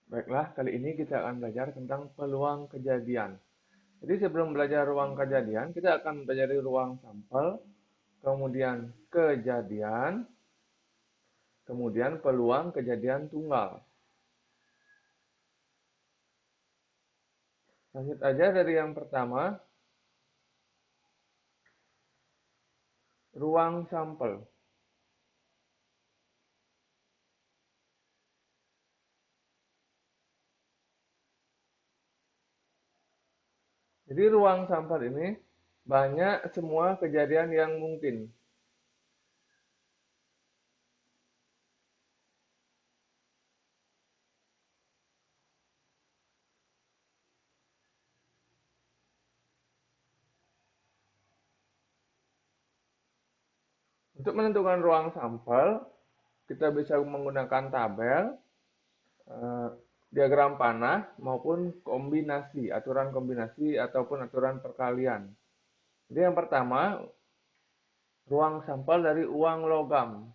Baiklah, kali ini kita akan belajar tentang peluang kejadian. Jadi sebelum belajar ruang kejadian, kita akan belajar ruang sampel, kemudian kejadian, kemudian peluang kejadian tunggal. Lanjut aja dari yang pertama, ruang sampel. Jadi ruang sampel ini banyak semua kejadian yang mungkin. Untuk menentukan ruang sampel, kita bisa menggunakan tabel, eh, diagram panah, maupun kombinasi, aturan kombinasi ataupun aturan perkalian. Jadi yang pertama, ruang sampel dari uang logam.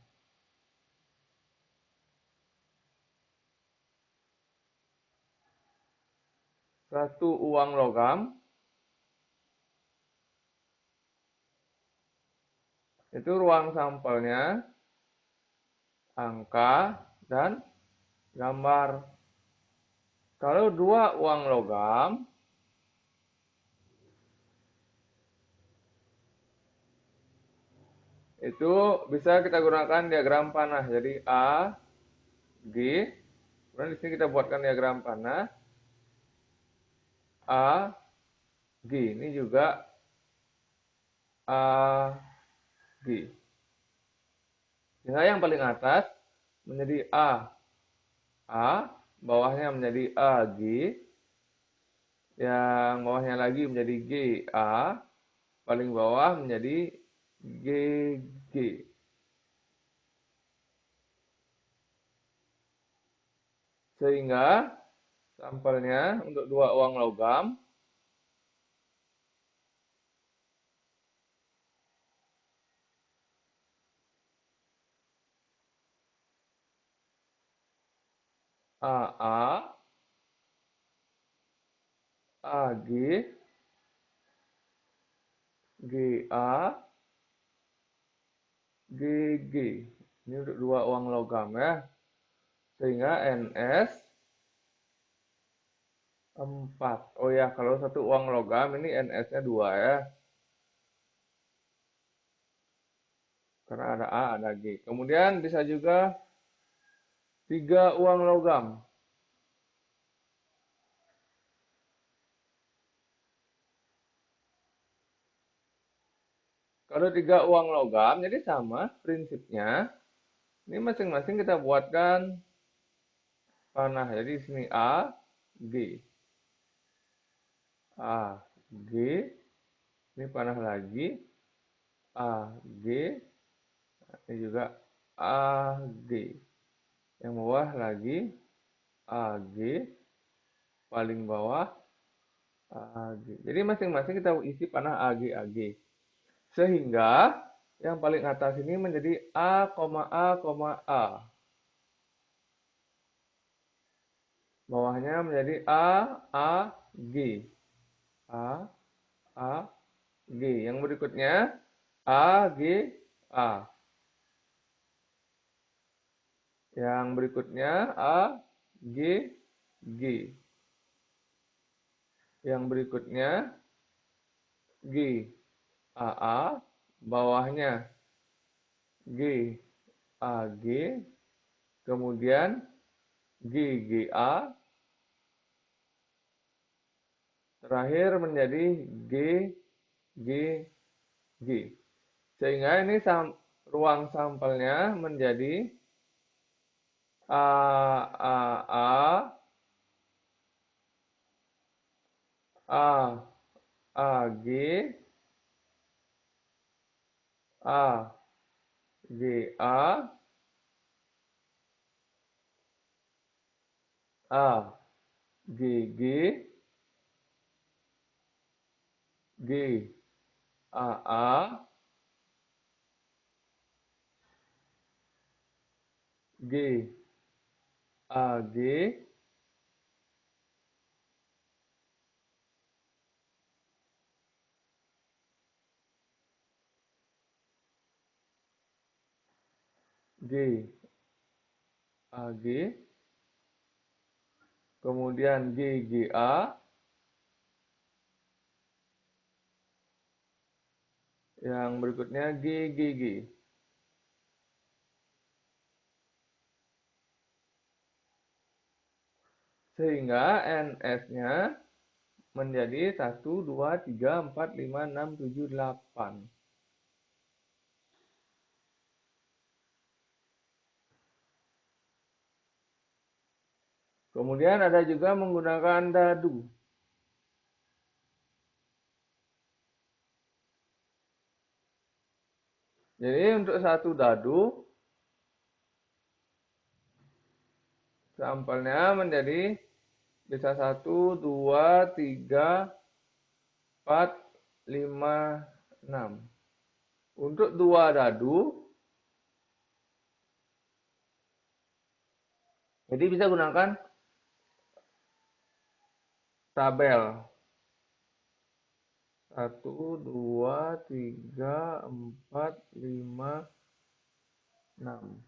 Satu uang logam itu ruang sampelnya angka dan gambar. Kalau dua uang logam itu bisa kita gunakan diagram panah. Jadi A, G, kemudian di sini kita buatkan diagram panah A, G. Ini juga A, G. Sehingga yang paling atas menjadi A, bawahnya menjadi AG, yang bawahnya lagi menjadi GA, paling bawah menjadi GG. Sehingga sampelnya untuk dua uang logam AA, AG, GA, GG. Ini untuk dua uang logam ya. Sehingga NS 4. Oh ya, kalau satu uang logam ini NS-nya 2 ya. Karena ada A, ada G. Kemudian bisa juga 3 uang logam. Kalau 3 uang logam, jadi sama prinsipnya. Ini masing-masing kita buatkan panah. Jadi di sini A, G. A, G. Ini panah lagi. A, G. Ini juga A, G. Yang bawah lagi A, G. Paling bawah A, G. Jadi masing-masing kita isi panah A, G, A, G. Sehingga yang paling atas ini menjadi A, A, A. Bawahnya menjadi A, G. A, A, G. Yang berikutnya A, G, A. Yang berikutnya A, G, G. Yang berikutnya G, A, A. Bawahnya G, A, G. Kemudian G, G, A. Terakhir menjadi G, G, G. Sehingga ini ruang sampelnya menjadi A, A, A, G, A, G, A, A, G, G, G, A, A, G, A, G, G, AG, kemudian GGA, yang berikutnya GGG. Sehingga NS-nya menjadi 1, 2, 3, 4, 5, 6, 7, 8. Kemudian ada juga menggunakan dadu. Jadi untuk satu dadu, sampelnya menjadi bisa 1, 2, 3, 4, 5, 6. Untuk dua dadu, jadi bisa gunakan tabel. 1, 2, 3, 4, 5, 6.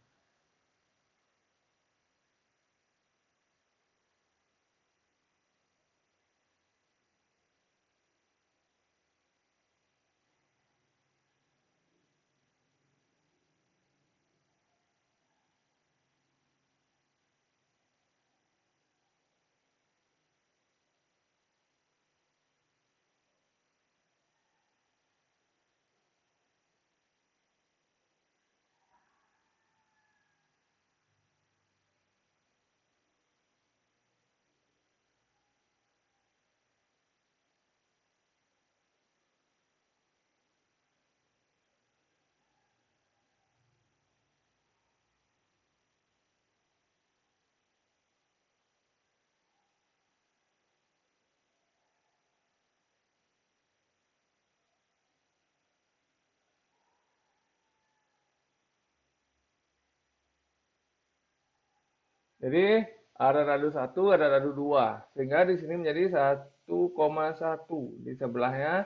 Jadi ada dadu 1, ada dadu 2. Sehingga di sini menjadi 1,1. Di sebelahnya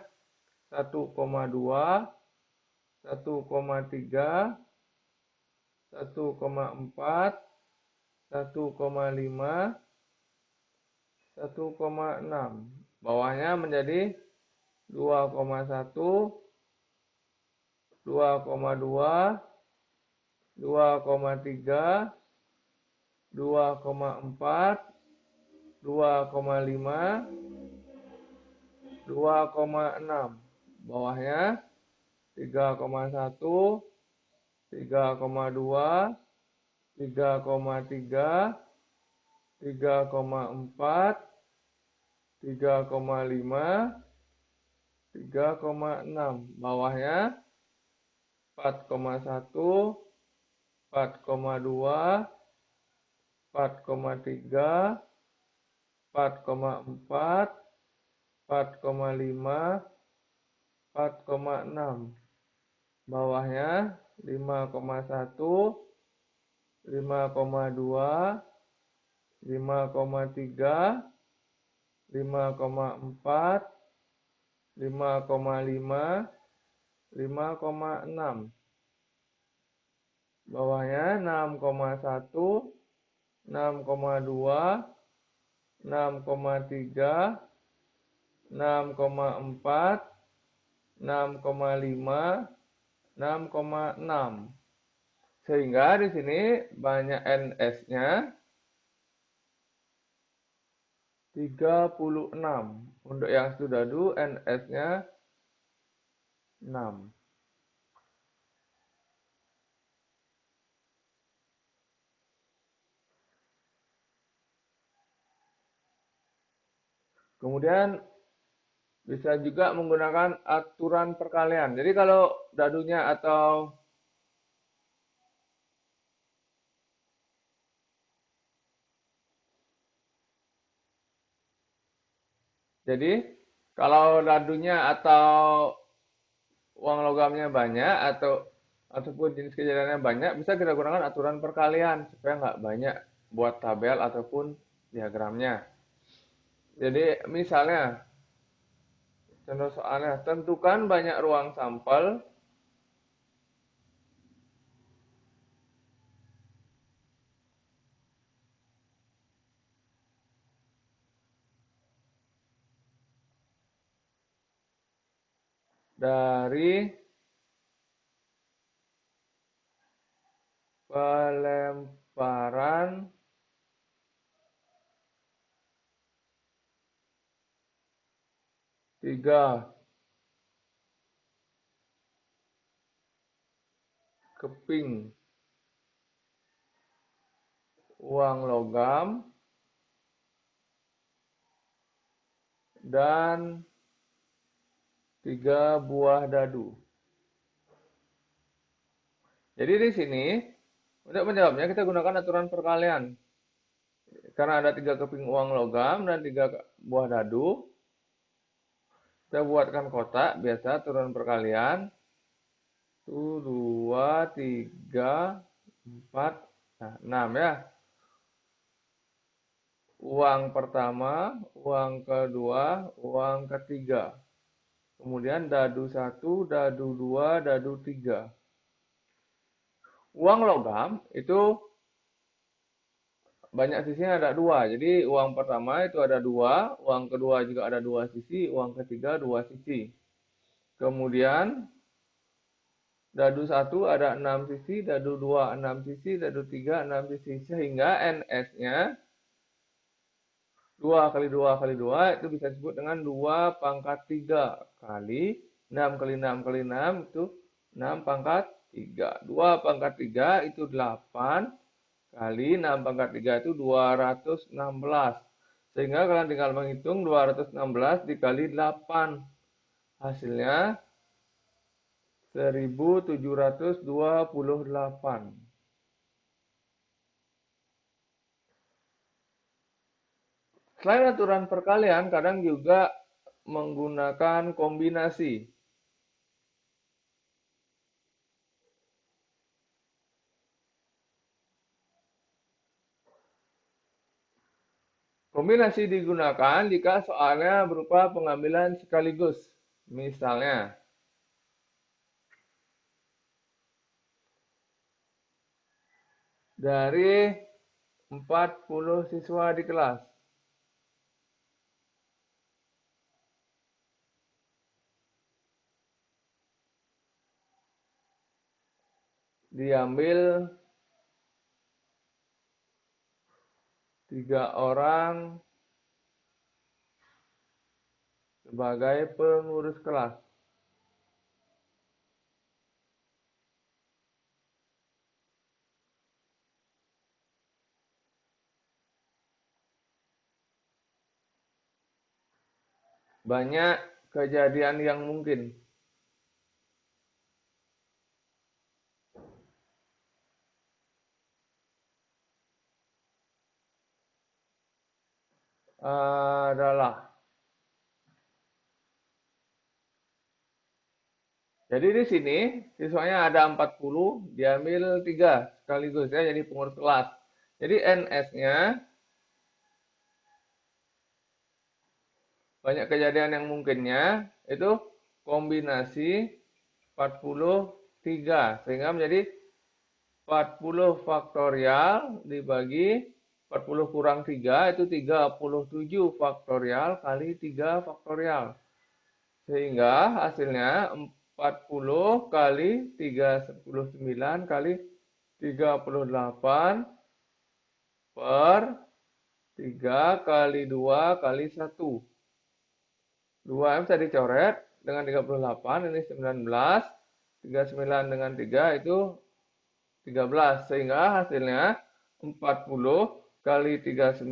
1,2, 1,3, 1,4, 1,5, 1,6. Bawahnya menjadi 2,1, 2,2, 2,3, 2,4, 2,5, 2,6. Bawahnya 3,1, 3,2, 3,3, 3,4, 3,5, 3,6. Bawahnya 4,1, 4,2, 4,3, 4,4, 4,5, 4,6. Bawahnya 5,1, 5,2, 5,3, 5,4, 5,5, 5,6. Bawahnya 6,1, 6,2, 6,3, 6,4, 6,5, 6,6. Sehingga di sini banyak NS-nya 36. Untuk yang sudadu NS-nya 6. Kemudian bisa juga menggunakan aturan perkalian. Jadi kalau dadunya atau jadi kalau dadunya atau uang logamnya banyak ataupun jenis kejadiannya banyak, bisa kita gunakan aturan perkalian supaya nggak banyak buat tabel ataupun diagramnya. Jadi misalnya contoh soalnya, tentukan banyak ruang sampel dari pelemparan tiga keping uang logam dan 3 buah dadu. Jadi di sini untuk menjawabnya kita gunakan aturan perkalian. Karena ada 3 keping uang logam dan 3 buah dadu, kita buatkan kotak biasa aturan perkalian. 1, 2, 3, 4, nah 6 ya. Uang pertama, uang kedua, uang ketiga. Kemudian dadu 1, dadu 2, dadu 3. Uang logam itu banyak sisinya, ada 2. Jadi uang pertama itu ada 2, uang kedua juga ada 2 sisi, uang ketiga 2 sisi. Kemudian dadu 1 ada 6 sisi, dadu 2 6 sisi, dadu 3 6 sisi. Sehingga NS-nya 2 kali 2 kali 2 itu bisa disebut dengan 2 pangkat 3 kali 6 kali 6 kali 6 itu 6 pangkat 3. 2 pangkat 3 itu 8 kali 6 pangkat 3 itu 216. Sehingga kalian tinggal menghitung 216 dikali 8. Hasilnya 1728. Selain aturan perkalian, kadang juga menggunakan kombinasi. Kombinasi digunakan jika soalnya berupa pengambilan sekaligus. Misalnya, dari 40 siswa di kelas, diambil 3 orang sebagai pengurus kelas. Banyak kejadian yang mungkin. Adalah, jadi di sini siswanya ada 40, diambil 3 sekaligus ya, jadi pengurus kelas. Jadi NS-nya banyak kejadian yang mungkinnya itu kombinasi 43, sehingga menjadi 40 faktorial dibagi 40 kurang 3 itu 37 faktorial kali 3 faktorial. Sehingga hasilnya 40 kali 39 kali 38 per 3 kali 2 kali 1. 2 bisa dicoret dengan 38, ini 19. 39 dengan 3 itu 13. Sehingga hasilnya 40 kali 39,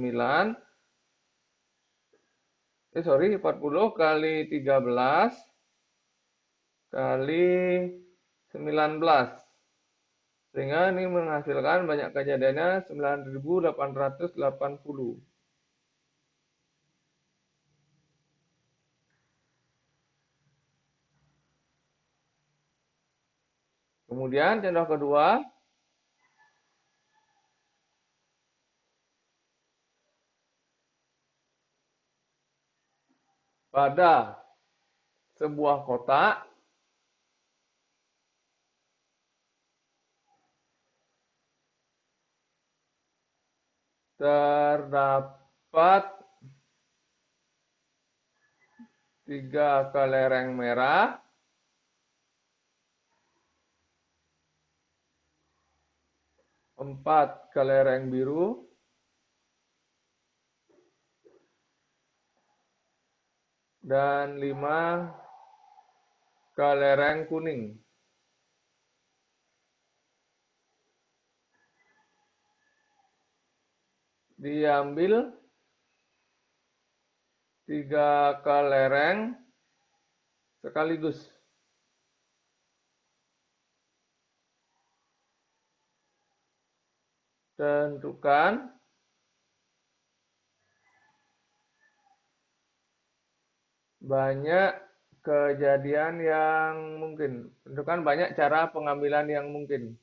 40 kali 13 kali 19. Sehingga ini menghasilkan banyak kejadiannya 9.880. Kemudian contoh kedua, pada sebuah kotak terdapat 3 kelereng merah 4 kelereng biru, dan 5 kelereng kuning. Diambil 3 kelereng sekaligus. Tentukan banyak kejadian yang mungkin. Tentukan banyak cara pengambilan yang mungkin.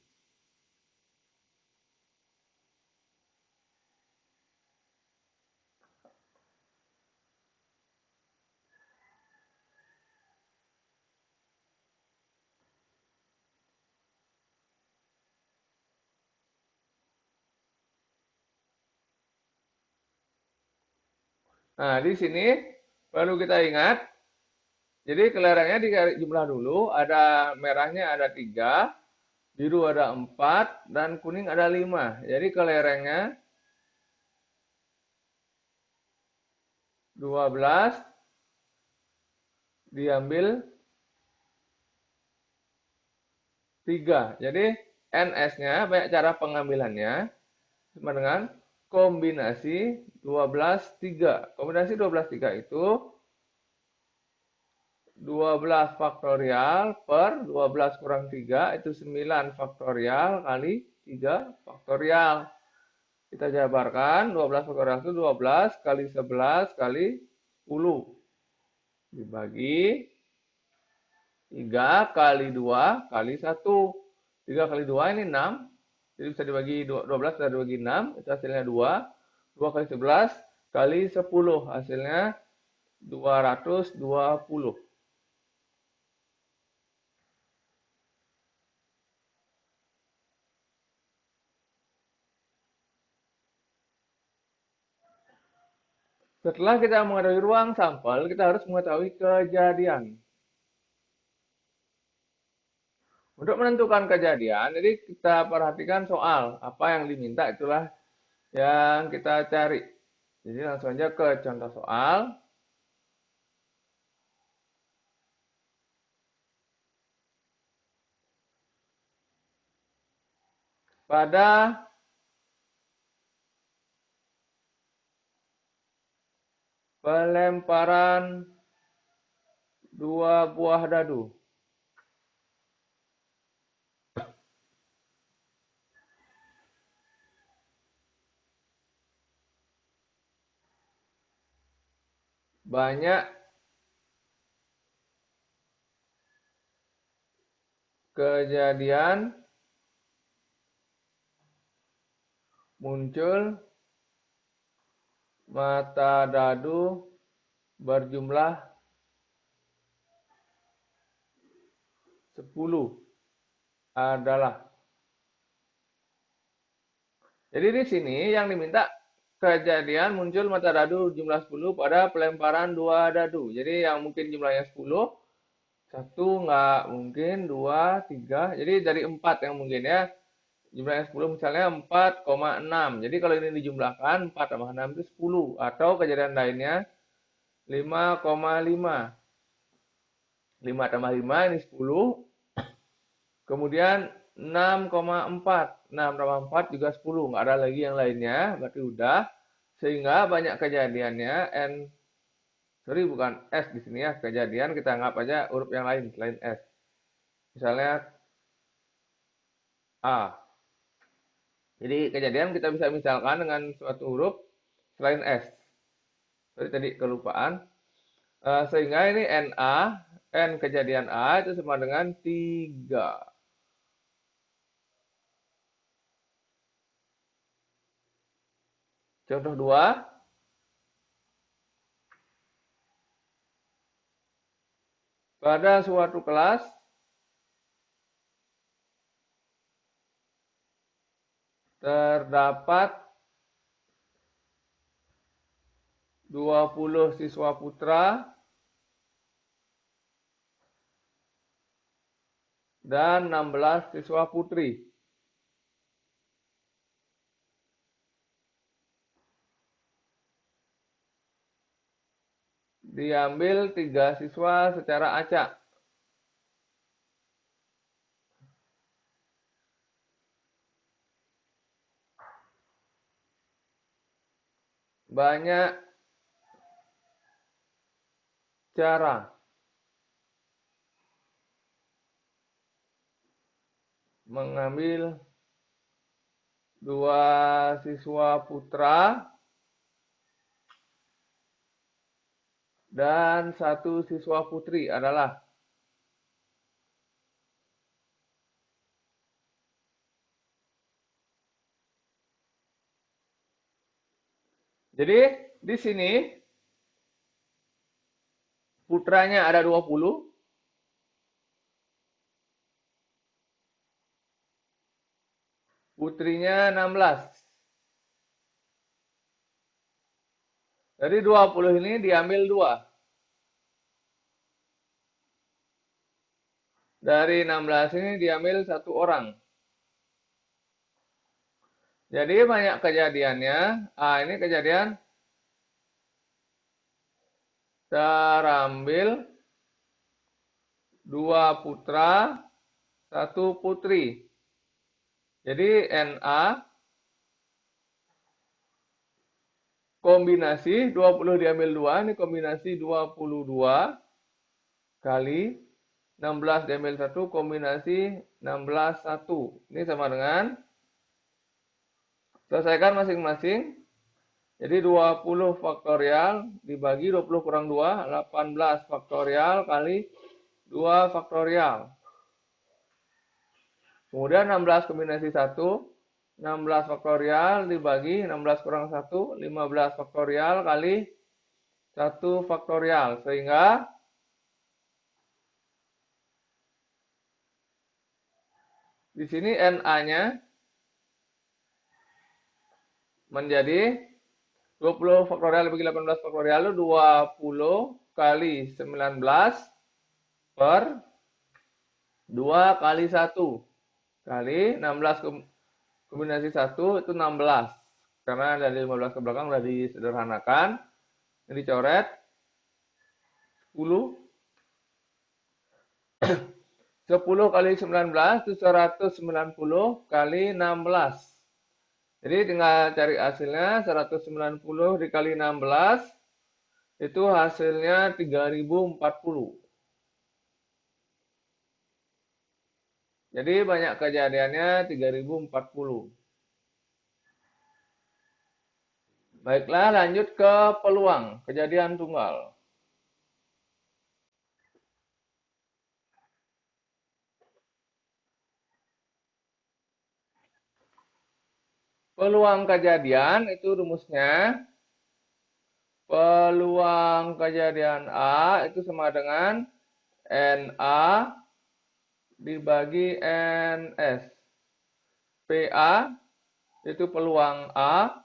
Nah, di sini perlu kita ingat, jadi kelerengnya dikali jumlah dulu, ada merahnya ada 3, biru ada 4, dan kuning ada 5. Jadi kelerengnya 12 diambil 3. Jadi NS-nya, banyak cara pengambilannya, sama dengan kombinasi 12, 3. Kombinasi 12, 3 itu 12 faktorial per 12 kurang 3 itu 9 faktorial kali 3 faktorial. Kita jabarkan 12 faktorial itu 12 kali 11 kali 10 dibagi 3 kali 2 kali 1. 3 kali 2 ini 6. Jadi bisa dibagi 12 bisa dibagi 6, itu hasilnya 2. 2 kali 11 kali 10 hasilnya 220. Setelah kita mengetahui ruang sampel, kita harus mengetahui kejadian. Untuk menentukan kejadian, jadi kita perhatikan soal. Apa yang diminta itulah yang kita cari. Jadi langsung aja ke contoh soal. Pada pelemparan 2 buah dadu, banyak kejadian muncul mata dadu berjumlah 10 adalah. Jadi di sini yang diminta kejadian muncul mata dadu jumlah 10 pada pelemparan 2 dadu. Jadi yang mungkin jumlahnya 10, 1 nggak mungkin, 2, 3. Jadi dari 4 yang mungkin ya. Jumlahnya 10 misalnya 4,6. Jadi kalau ini dijumlahkan 4 tambah 6 itu 10. Atau kejadian lainnya 5,5. 5 tambah 5 ini 10. Kemudian 6,4. 6 tambah 4 juga 10. Nggak ada lagi yang lainnya. Berarti udah. Sehingga banyak kejadiannya N. Sorry bukan S di sini ya. Kejadian kita anggap aja huruf yang lain selain S. Misalnya A. Jadi kejadian kita bisa misalkan dengan suatu huruf selain S. Tadi kelupaan. Sehingga ini NA, N kejadian A itu sama dengan 3. Contoh 2. Pada suatu kelas, terdapat 20 siswa putra dan 16 siswa putri. diambil 3 siswa secara acak. Banyak cara mengambil 2 siswa putra dan 1 siswa putri adalah. Jadi di sini putranya ada 20, putrinya 16. Dari 20 ini diambil 2. Dari 16 ini diambil 1 orang. Jadi banyak kejadiannya. Ini kejadian terambil 2 putra, 1 putri. Jadi NA kombinasi 20 diambil 2, ini kombinasi 22 kali 16 diambil 1, kombinasi 16 1. Ini sama dengan, selesaikan masing-masing. Jadi 20 faktorial dibagi 20 kurang 2, 18 faktorial kali 2 faktorial. Kemudian 16 kombinasi 1, 16 faktorial dibagi 16 kurang 1, 15 faktorial kali 1 faktorial. Sehingga di sini NA-nya menjadi 20 faktorial dibagi 18 faktorial itu 20 kali 19 per 2 kali 1 kali 16 kombinasi 1 itu 16. Karena dari 15 ke belakang sudah disederhanakan. Ini dicoret 10. 10 kali 19 itu 190 kali 16. Jadi tinggal cari hasilnya, 190 dikali 16 itu hasilnya 3040. Jadi banyak kejadiannya 3040. Baiklah, lanjut ke peluang kejadian tunggal. Peluang kejadian itu rumusnya, peluang kejadian A itu sama dengan NA dibagi NS. PA itu peluang A,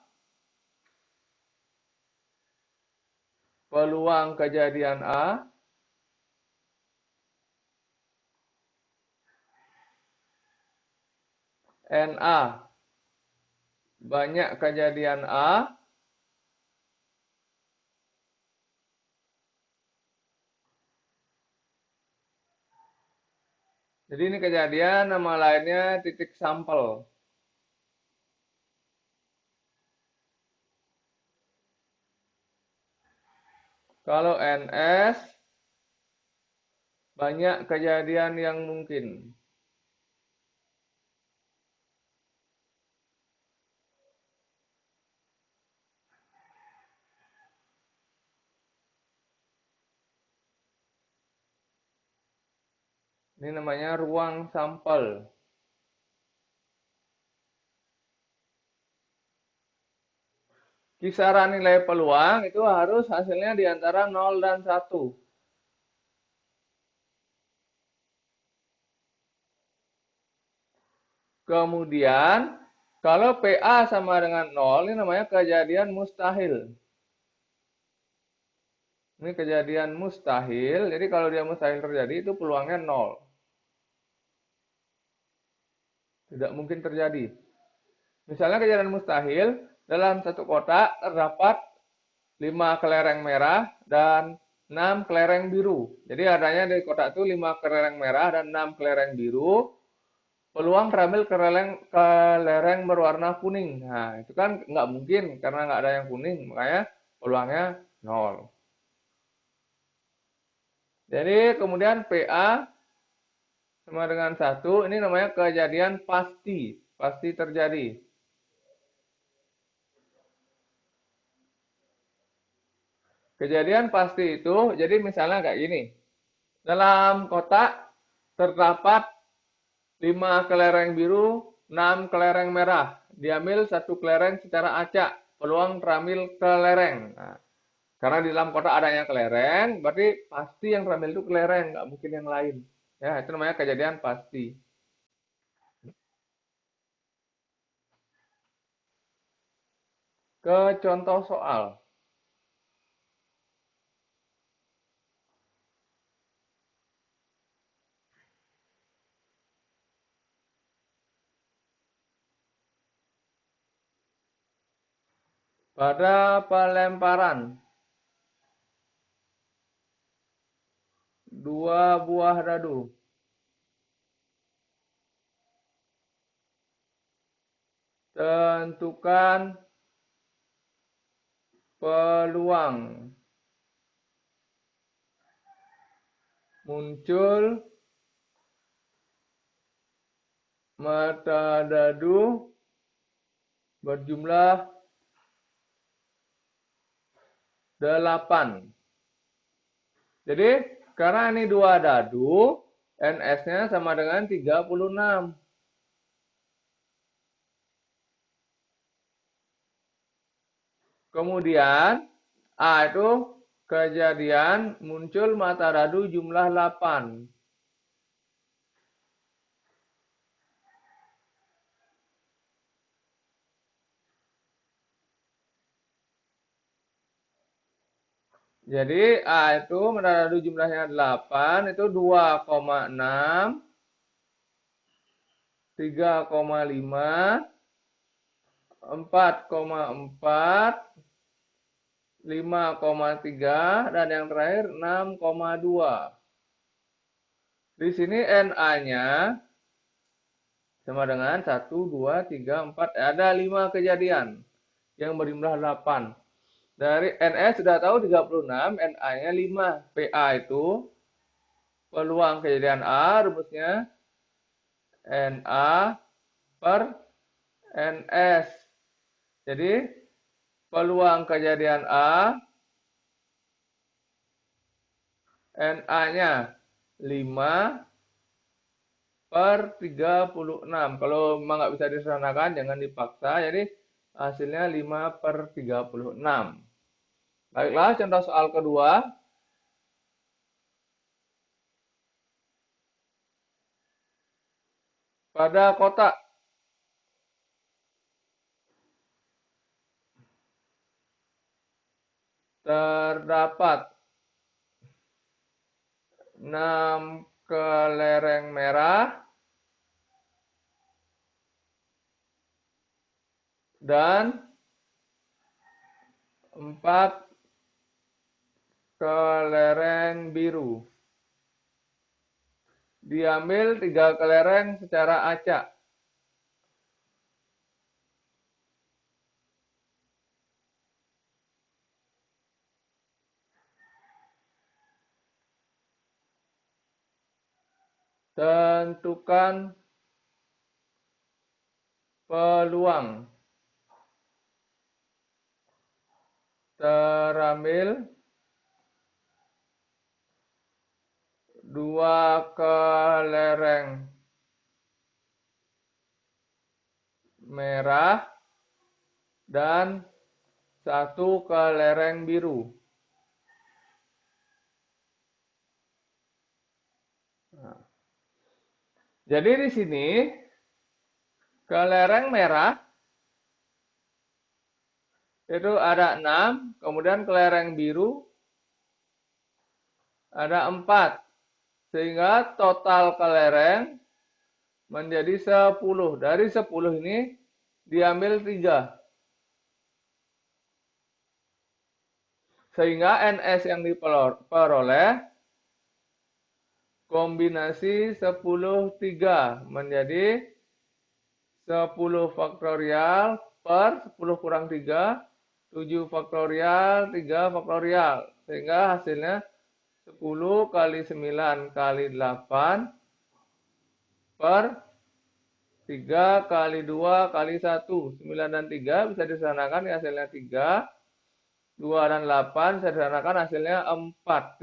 peluang kejadian A, NA banyak kejadian A, jadi ini kejadian, nama lainnya titik sampel. Kalau NS banyak kejadian yang mungkin. Ini namanya ruang sampel. Kisaran nilai peluang itu harus hasilnya di antara 0 dan 1. Kemudian, kalau PA sama dengan 0, ini namanya kejadian mustahil. Ini kejadian mustahil, jadi kalau dia mustahil terjadi, itu peluangnya 0. Tidak mungkin terjadi. Misalnya kejadian mustahil, dalam satu kotak terdapat 5 kelereng merah dan 6 kelereng biru. Jadi adanya di kotak itu 5 kelereng merah dan 6 kelereng biru. Peluang terambil kelereng berwarna kuning. Nah, itu kan nggak mungkin karena nggak ada yang kuning, makanya peluangnya 0. Jadi kemudian PA sama dengan 1, ini namanya kejadian pasti, pasti terjadi. Kejadian pasti itu, jadi misalnya kayak gini. Dalam kotak terdapat 5 kelereng biru, 6 kelereng merah. Diambil 1 kelereng secara acak. Peluang terambil kelereng. Nah, karena di dalam kotak adanya kelereng, berarti pasti yang terambil itu kelereng, nggak mungkin yang lain. Ya, itu namanya kejadian pasti. Ke contoh soal. Pada pelemparan 2 buah dadu, tentukan peluang muncul mata dadu berjumlah 8. Jadi, karena ini 2 dadu, NS-nya sama dengan 36. Kemudian, A itu kejadian muncul mata dadu jumlah 8. Jadi A itu mata dadu jumlahnya 8, itu 2,6, 3,5, 4,4, 5,3, dan yang terakhir 6,2. Di sini NA-nya sama dengan 1, 2, 3, 4. Ada 5 kejadian yang berjumlah 8. Dari NS sudah tahu 36, NA-nya 5. PA itu peluang kejadian A, rumusnya NA per NS. Jadi peluang kejadian A, NA-nya 5 per 36. Kalau memang nggak bisa disederhanakan, jangan dipaksa. Jadi hasilnya 5 per 36. Baiklah, contoh soal kedua. Pada kotak terdapat 6 kelereng merah dan 4 kelereng biru. Diambil 3 kelereng secara acak. Tentukan peluang terambil 2 kelereng merah dan 1 kelereng biru. Nah, jadi di sini kelereng merah itu ada 6, kemudian kelereng biru ada 4. Sehingga total kelereng menjadi 10. Dari 10 ini diambil 3. Sehingga NS yang diperoleh kombinasi 10 3 menjadi 10 faktorial per 10 kurang 3, 7 faktorial, 3 faktorial. Sehingga hasilnya 10 kali 9 kali 8 per 3 kali 2 kali 1. 9 dan 3 bisa disederhanakan, hasilnya 3. 2 dan 8 bisa disederhanakan, hasilnya 4.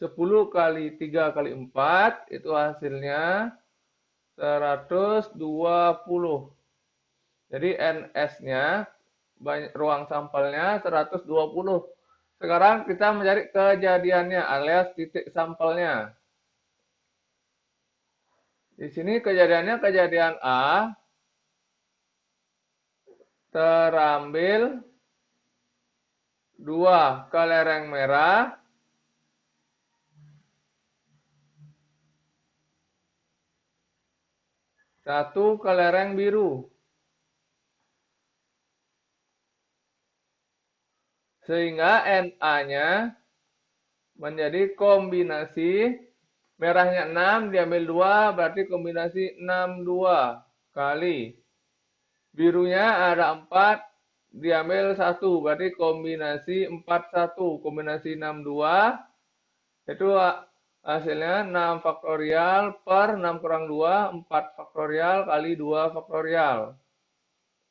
10 kali 3 kali 4 itu hasilnya 120. Jadi NS-nya, ruang sampelnya 120. Sekarang kita mencari kejadiannya alias titik sampelnya. Di sini kejadiannya kejadian A terambil 2 kelereng merah, 1 kelereng biru. Sehingga NA-nya menjadi kombinasi merahnya 6 diambil 2 berarti kombinasi 6 2 kali birunya ada 4 diambil 1 berarti kombinasi 4 1. Kombinasi 6 2 itu hasilnya 6 faktorial per 6 kurang 2 4 faktorial kali 2 faktorial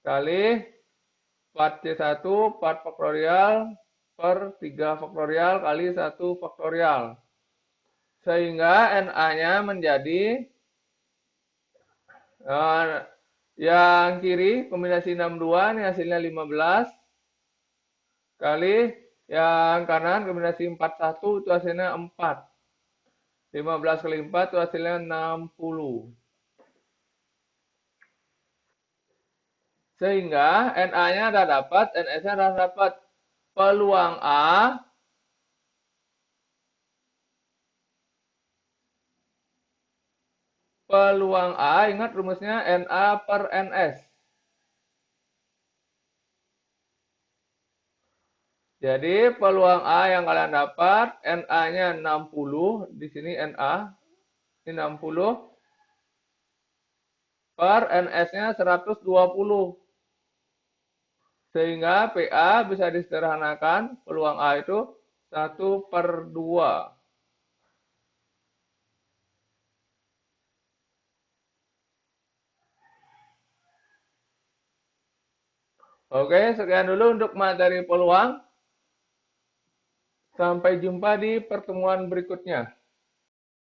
kali 4C1 4 faktorial per 3 faktorial kali 1 faktorial. Sehingga NA-nya menjadi yang kiri kombinasi 62 ini hasilnya 15 kali yang kanan kombinasi 41 itu hasilnya 4. 15 kali 4 itu hasilnya 60. Sehingga NA-nya sudah dapat, NS-nya sudah dapat. Peluang A, ingat rumusnya NA per NS. Jadi peluang A yang kalian dapat, NA-nya 60, di sini NA, ini 60, per NS-nya 120. Sehingga PA bisa disederhanakan, peluang A itu 1/2. Oke, sekian dulu untuk materi peluang. Sampai jumpa di pertemuan berikutnya.